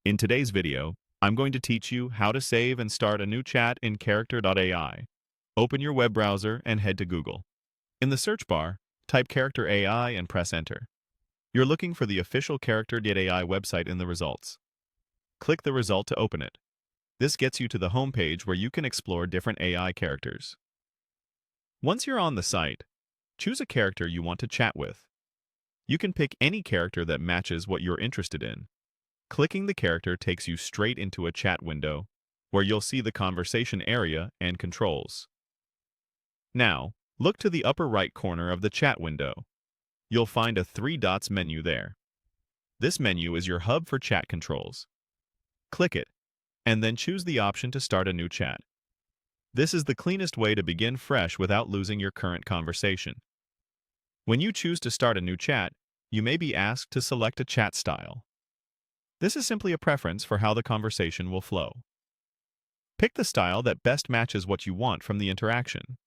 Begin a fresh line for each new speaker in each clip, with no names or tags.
In today's video, I'm going to teach you how to save and start a new chat in Character.ai. Open your web browser and head to Google. In the search bar, type Character.ai and press Enter. You're looking for the official Character.ai website in the results. Click the result to open it. This gets you to the home page where you can explore different AI characters. Once you're on the site, choose a character you want to chat with. You can pick any character that matches what you're interested in. Clicking the character takes you straight into a chat window, where you'll see the conversation area and controls. Now, look to the upper right corner of the chat window. You'll find a three dots menu there. This menu is your hub for chat controls. Click it, and then choose the option to start a new chat. This is the cleanest way to begin fresh without losing your current conversation. When you choose to start a new chat, you may be asked to select a chat style. This is simply a preference for how the conversation will flow. Pick the style that best matches what you want from the interaction.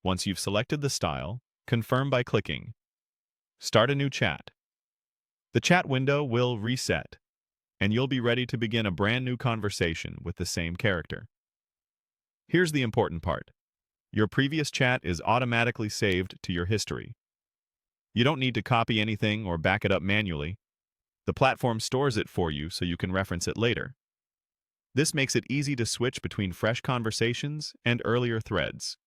Once you've selected the style, confirm by clicking Start a new chat. The chat window will reset, and you'll be ready to begin a brand new conversation with the same character. Here's the important part. Your previous chat is automatically saved to your history. You don't need to copy anything or back it up manually. The platform stores it for you so you can reference it later. This makes it easy to switch between fresh conversations and earlier threads.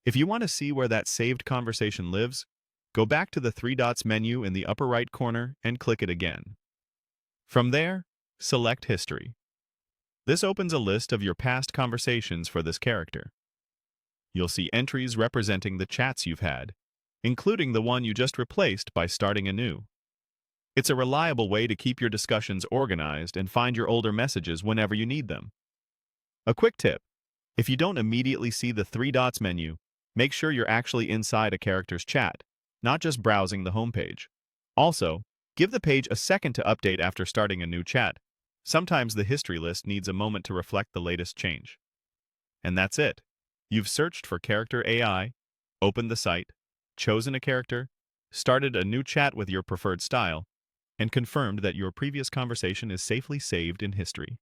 If you want to see where that saved conversation lives, go back to the three dots menu in the upper right corner and click it again. From there, select History. This opens a list of your past conversations for this character. You'll see entries representing the chats you've had, including the one you just replaced by starting anew. It's a reliable way to keep your discussions organized and find your older messages whenever you need them. A quick tip: if you don't immediately see the three dots menu, make sure you're actually inside a character's chat, not just browsing the homepage. Also, give the page a second to update after starting a new chat. Sometimes the history list needs a moment to reflect the latest change. And that's it. You've searched for Character.ai, opened the site, chosen a character, started a new chat with your preferred style, and confirmed that your previous conversation is safely saved in history.